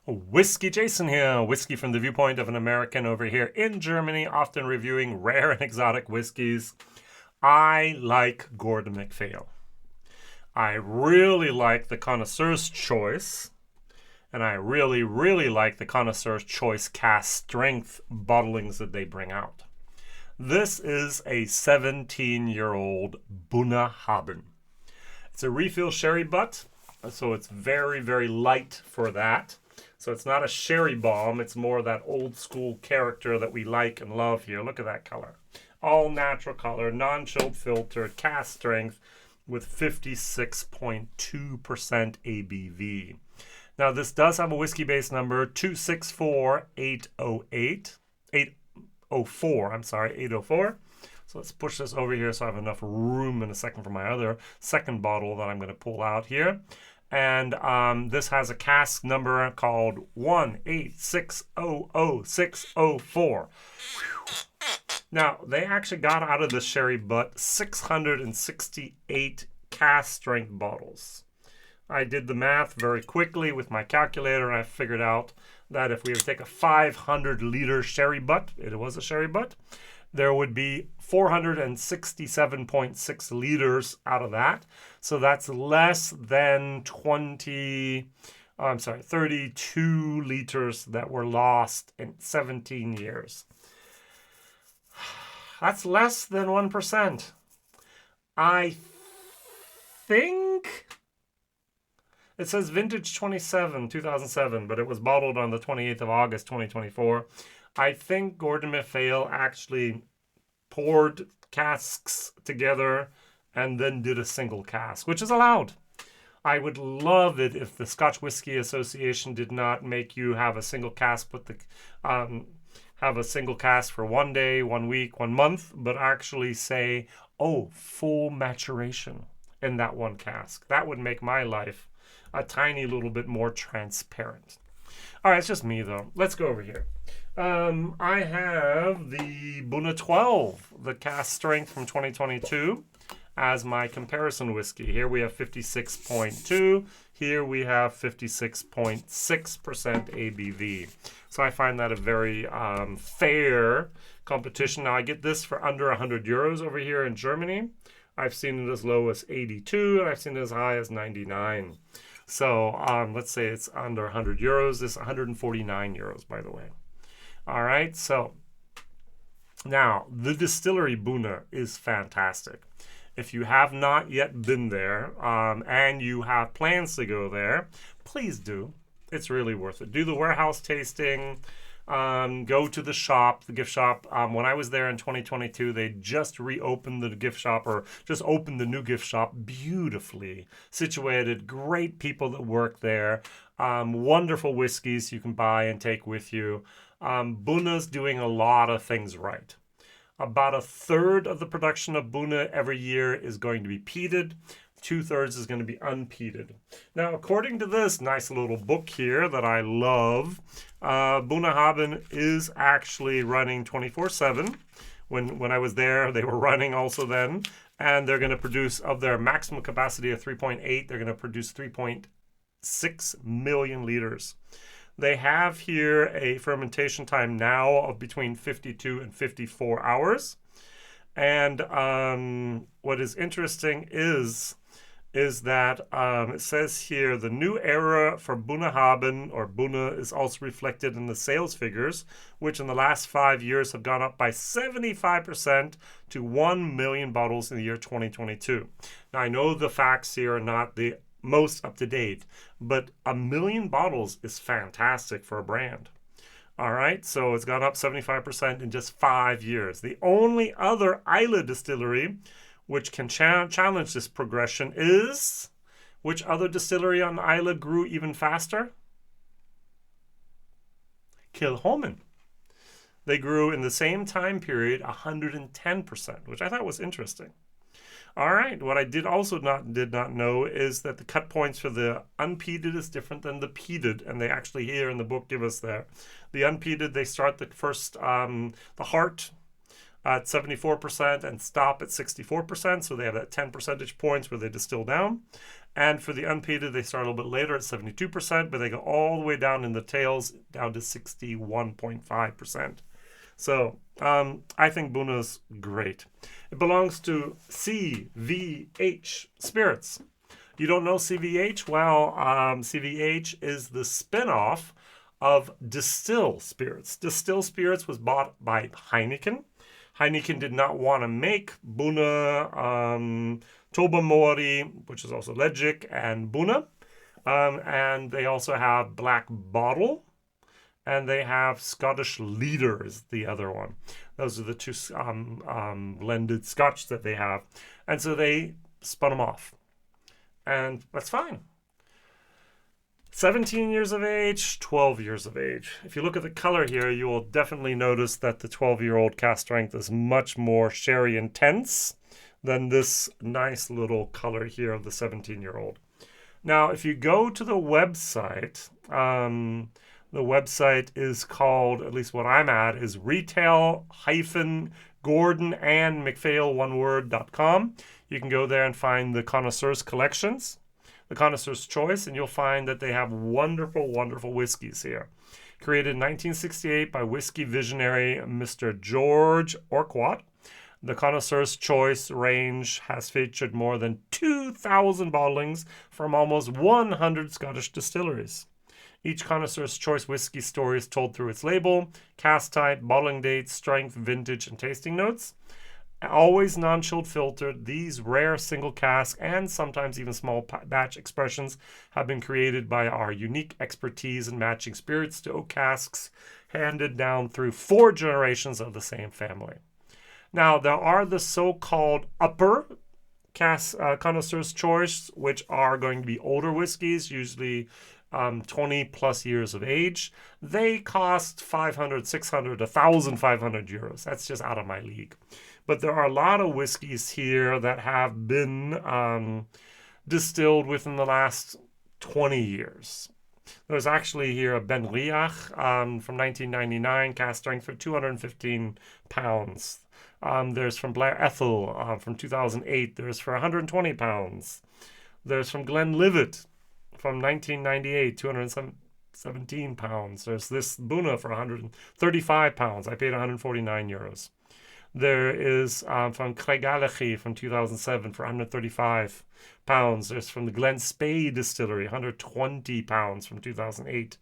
WhiskyJason here, whiskey from the viewpoint of an American over here in Germany, often reviewing rare and exotic whiskeys. I like Gordon MacPhail. I really like the Connoisseurs Choice, and I really like the Connoisseurs Choice Cask Strength bottlings that they bring out. This is a 17-year-old Bunnahabhain. It's a refill sherry butt, so it's very light for that. So it's not a sherry bomb, it's more that old school character that we like and love here. Look at that color. All natural color, non-chilled filtered, cask strength with 56.2% ABV. Now this does have a Whiskybase number 264808. 804. So let's push this over here so I have enough room in a second for my other second bottle that I'm going to pull out here. And this has a cask number called 186000604. Now, they actually got out of the sherry butt 668 cask strength bottles. I did the math very quickly with my calculator, and I figured out that if we were to take a 500-liter sherry butt, it was a sherry butt, there would be 467.6 liters out of that. So that's less than 32 liters that were lost in 17 years. That's less than 1%. I think it says vintage 2007, but it was bottled on the 28th of August, 2024. I think Gordon MacPhail actually poured casks together and then did a single cask, which is allowed. I would love it if the Scotch Whisky Association did not make you have a single cask, have a single cask for 1 day, 1 week, 1 month, but actually say, oh, full maturation in that one cask. That would make my life a tiny little bit more transparent. All right, it's just me though. Let's go over here. I have the Bunna 12, the cask strength from 2022, as my comparison whiskey. Here we have 56.2. Here we have 56.6% ABV. So I find that a very fair competition. Now I get this for under 100 euros over here in Germany. I've seen it as low as 82, and I've seen it as high as 99. So let's say it's under 100 euros. This is 149 euros, by the way. All right, so now the Distillery Bunna is fantastic. If you have not yet been there and you have plans to go there, please do. It's really worth it. Do the warehouse tasting. Go to the shop, the gift shop. When I was there in 2022, they just reopened the gift shop, or just opened the new gift shop, beautifully situated, great people that work there, wonderful whiskeys you can buy and take with you. Bunna's doing a lot of things right. About 1/3 of the production of Bunna every year is going to be peated. 2/3 is going to be unpeated. Now, according to this nice little book here that I love, Bunnahabhain is actually running 24/7. When I was there, they were running also then. And they're going to produce, of their maximum capacity of 3.8, they're going to produce 3.6 million liters. They have here a fermentation time now of between 52 and 54 hours. And what is interesting is that it says here the new era for Bunnahabhain, or Bunna, is also reflected in the sales figures, which in the last 5 years have gone up by 75% to 1 million bottles in the year 2022. Now, I know the facts here are not the most up to date, but 1 million bottles is fantastic for a brand. All right, so it's gone up 75% in just 5 years. The only other Islay distillery which can challenge this progression is, which other distillery on Islay grew even faster? Kilchoman. They grew in the same time period 110%, which I thought was interesting. All right, what I did not know is that the cut points for the unpeated is different than the peated, and they actually here in the book give us there. The unpeated, they start the first, the heart at 74% and stop at 64%, so they have that 10 percentage points where they distill down. And for the unpeated, they start a little bit later at 72%, but they go all the way down in the tails, down to 61.5%. So I think Bunna's great. It belongs to CVH Spirits. You don't know CVH? Well, CVH is the spin-off of Distill Spirits. Distill Spirits was bought by Heineken. Heineken did not want to make Bunna, Tobermory, which is also Legic, and Bunna. And they also have Black Bottle, and they have Scottish Leader is the other one. Those are the two blended Scotch that they have. And so they spun them off. And that's fine. 17 years of age, 12 years of age. If you look at the color here, you will definitely notice that the 12-year-old cask strength is much more sherry intense than this nice little color here of the 17-year-old. Now, if you go to the website, the website is called, at least what I'm at, is retail-gordon-and-MacPhail.com. You can go there and find the Connoisseurs collections, the Connoisseurs Choice, and you'll find that they have wonderful, wonderful whiskeys here. Created in 1968 by whiskey visionary Mr. George Orquat, the Connoisseurs Choice range has featured more than 2,000 bottlings from almost 100 Scottish distilleries. Each Connoisseur's Choice whiskey story is told through its label, cask type, bottling date, strength, vintage, and tasting notes. Always non-chilled filtered, these rare single cask and sometimes even small batch expressions have been created by our unique expertise in matching spirits to oak casks handed down through 4 generations of the same family. Now, there are the so-called upper Connoisseur's Choice, which are going to be older whiskeys, usually 20 plus years of age. They cost 500, 600, 1,500 euros. That's just out of my league. But there are a lot of whiskeys here that have been distilled within the last 20 years. There's actually here a Ben Riach from 1999, cask strength for 215 pounds. There's from Blair Ethel from 2008. There's for 120 pounds. There's from Glenlivet from 1998, 217 pounds. There's this Bunna for 135 pounds. I paid 149 euros. There is from Craigellachie from 2007 for 135 pounds. There's from the Glen Spey Distillery, 120 pounds from 2008.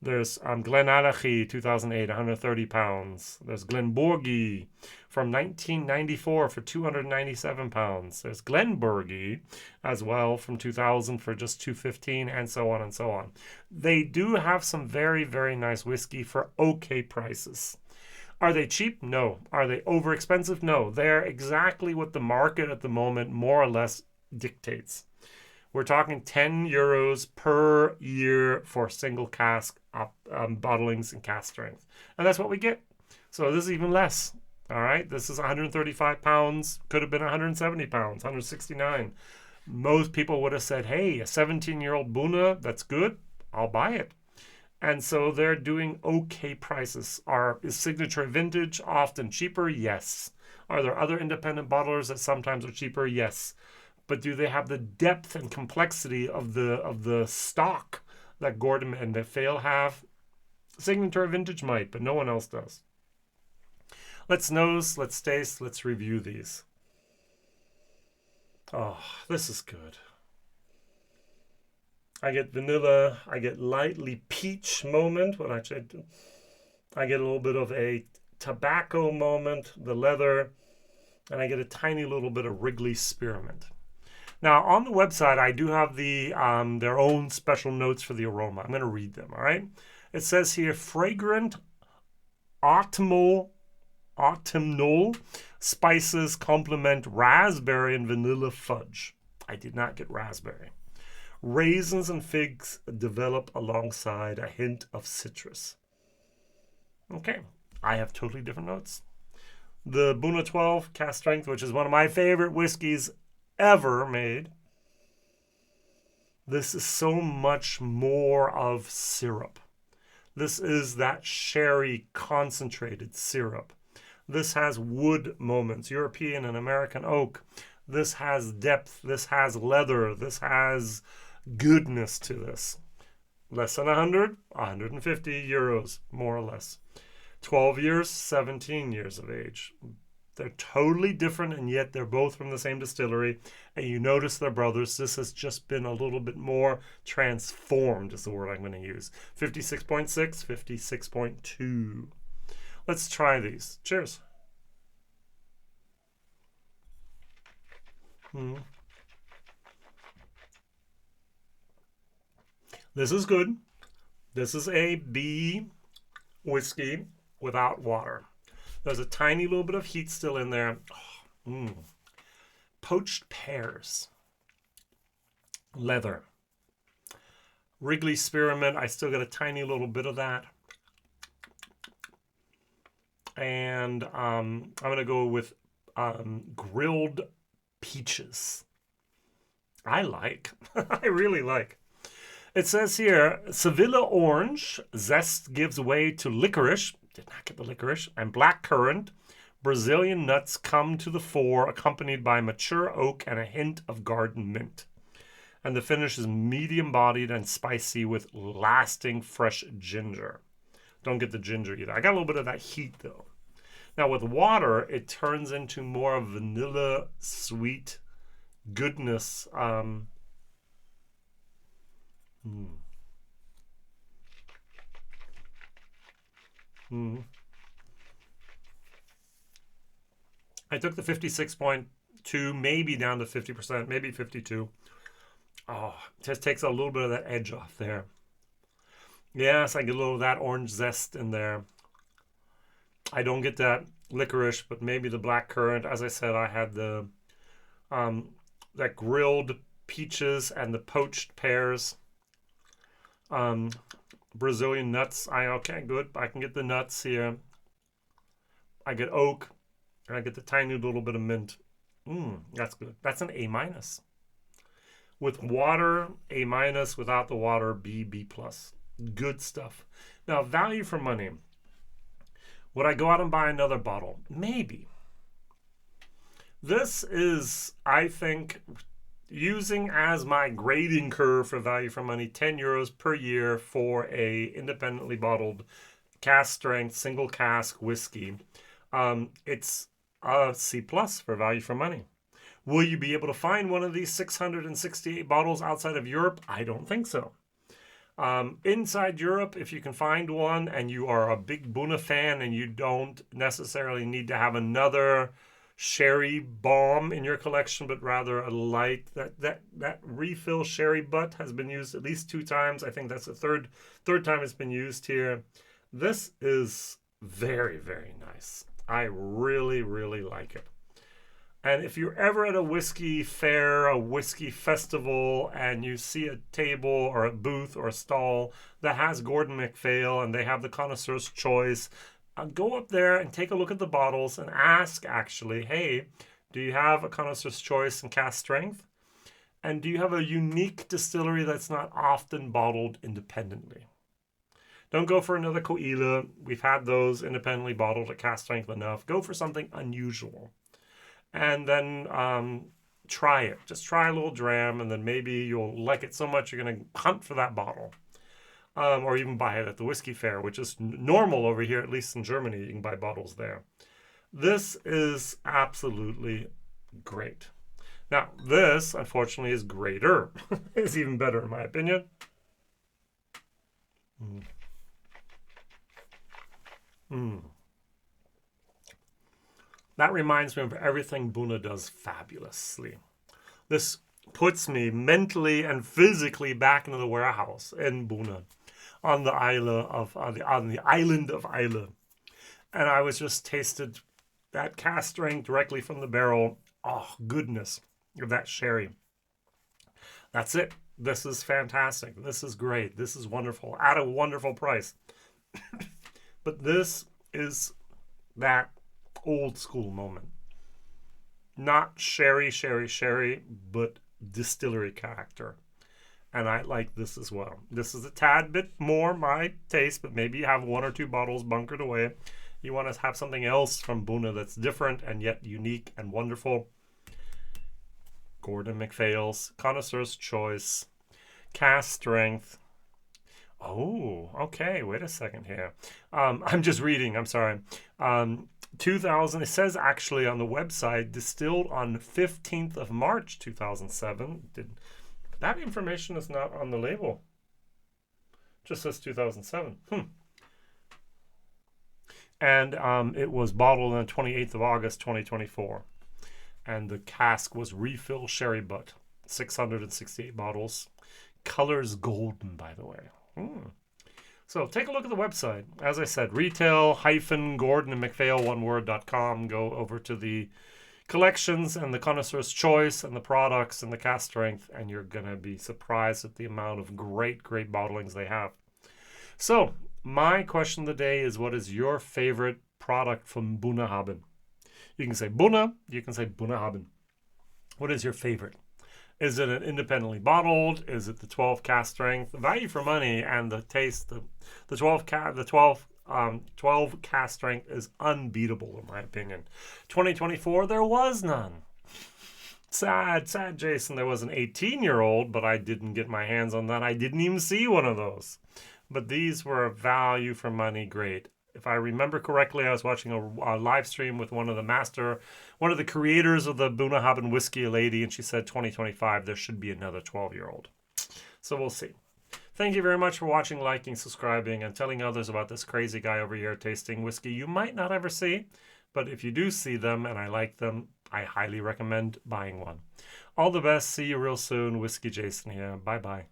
There's Glenallachie, 2008, 130 pounds. There's Glenborgie from 1994 for 297 pounds. There's Glenburgie as well from 2000 for just 215, and so on and so on. They do have some very, very nice whiskey for okay prices. Are they cheap? No. Are they over expensive? No. They're exactly what the market at the moment more or less dictates. We're talking 10 euros per year for single cask bottlings and cask strength. And that's what we get. So this is even less. All right. This is 135 pounds. Could have been 170 pounds, 169. Most people would have said, hey, a 17-year-old Bunna, that's good. I'll buy it. And so they're doing okay prices. Is Signature Vintage often cheaper? Yes. Are there other independent bottlers that sometimes are cheaper? Yes. But do they have the depth and complexity of the stock that Gordon and MacPhail have? Signature Vintage might, but no one else does. Let's nose, let's taste, let's review these. Oh, this is good. I get vanilla, I get lightly peach moment, well actually I get a little bit of a tobacco moment, the leather, and I get a tiny little bit of Wrigley spearmint. Now on the website I do have the their own special notes for the aroma. I'm going to read them, all right? It says here, fragrant autumnal spices complement raspberry and vanilla fudge. I did not get raspberry. Raisins and figs develop alongside a hint of citrus. Okay, I have totally different notes. The Bunna 12 cask strength, which is one of my favorite whiskeys ever made. This is so much more of syrup. This is that sherry concentrated syrup. This has wood moments, European and American oak. This has depth. This has leather. This has goodness to this. Less than 100, 150 euros, more or less. 12 years, 17 years of age. They're totally different, and yet they're both from the same distillery. And you notice they're brothers. This has just been a little bit more transformed, is the word I'm going to use. 56.6, 56.2. Let's try these. Cheers. This is good. This is a B whiskey without water. There's a tiny little bit of heat still in there. Poached pears. Leather. Wrigley spearmint. I still got a tiny little bit of that. And I'm going to go with grilled peaches. I really like. It says here, Sevilla orange, zest gives way to licorice, did not get the licorice, and black currant. Brazilian nuts come to the fore, accompanied by mature oak and a hint of garden mint. And the finish is medium-bodied and spicy with lasting fresh ginger. Don't get the ginger either. I got a little bit of that heat, though. Now, with water, it turns into more of vanilla, sweet goodness. I took the 56.2, maybe down to 50%, maybe 52. Oh, just takes a little bit of that edge off there. Yes, I get a little of that orange zest in there. I don't get that licorice, but maybe the black currant. As I said, I had the that grilled peaches and the poached pears. Brazilian nuts. Okay, good. I can get the nuts here. I get oak, and I get the tiny little bit of mint. That's good. That's an A-. With water, A-. Without the water, B+. Good stuff. Now, value for money. Would I go out and buy another bottle? Maybe. This is, I think, using as my grading curve for value for money, 10 euros per year for a independently bottled cask strength single cask whiskey. It's a C+ for value for money. Will you be able to find one of these 668 bottles outside of Europe? I don't think so. Inside Europe, if you can find one and you are a big Buna fan and you don't necessarily need to have another sherry bomb in your collection, but rather a light, that refill sherry butt has been used at least 2 times. I think that's the third time it's been used here. This is very, very nice. I really, really like it. And if you're ever at a whiskey fair, a whiskey festival, and you see a table or a booth or a stall that has Gordon MacPhail and they have the Connoisseurs Choice, go up there and take a look at the bottles and ask, actually, hey, do you have a Connoisseur's Choice and cask strength? And do you have a unique distillery that's not often bottled independently? Don't go for another Coila. We've had those independently bottled at cask strength enough. Go for something unusual. And then try it. Just try a little dram, and then maybe you'll like it so much you're going to hunt for that bottle. Or even buy it at the whiskey fair, which is normal over here, at least in Germany. You can buy bottles there. This is absolutely great. Now, this, unfortunately, is greater. It's even better, in my opinion. That reminds me of everything Buna does fabulously. This puts me mentally and physically back into the warehouse in Buna, on the island of Islay. And I was just tasted that cask strength directly from the barrel. Oh, goodness of that sherry. That's it. This is fantastic. This is great. This is wonderful. At a wonderful price. But this is that old school moment. Not sherry, but distillery character. And I like this as well. This is a tad bit more my taste, but maybe you have 1 or 2 bottles bunkered away. You want to have something else from Buna that's different and yet unique and wonderful. Gordon MacPhail's Connoisseurs Choice, cask strength. Oh, okay. Wait a second here. I'm just reading. I'm sorry. 2000. It says actually on the website distilled on 15th of March 2007. That information is not on the label. Just says 2007. And it was bottled on the 28th of August 2024. And the cask was refill sherry butt. 668 bottles. Colors golden, by the way. So take a look at the website. As I said, retail-gordonandmacphail.com. Go over to the collections and the Connoisseur's Choice and the products and the cask strength, and you're going to be surprised at the amount of great bottlings they have. So my question of the day is, what is your favorite product from Bunnahabhain? You can say Bunna, you can say Bunnahabhain. What is your favorite? Is it an independently bottled? Is it the 12 cask strength? The value for money and the taste, the 12 cask strength is unbeatable in my opinion. 2024, there was none. Sad, Jason. There was an 18-year-old, but I didn't get my hands on that. I didn't even see one of those. But these were a value for money great. If I remember correctly, I was watching a live stream with one of the creators of the Bunnahabhain whiskey, a lady, and she said 2025, there should be another 12-year-old. So we'll see. Thank you very much for watching, liking, subscribing, and telling others about this crazy guy over here tasting whiskey you might not ever see. But if you do see them and I like them, I highly recommend buying one. All the best. See you real soon. Whiskey Jason here. Bye-bye.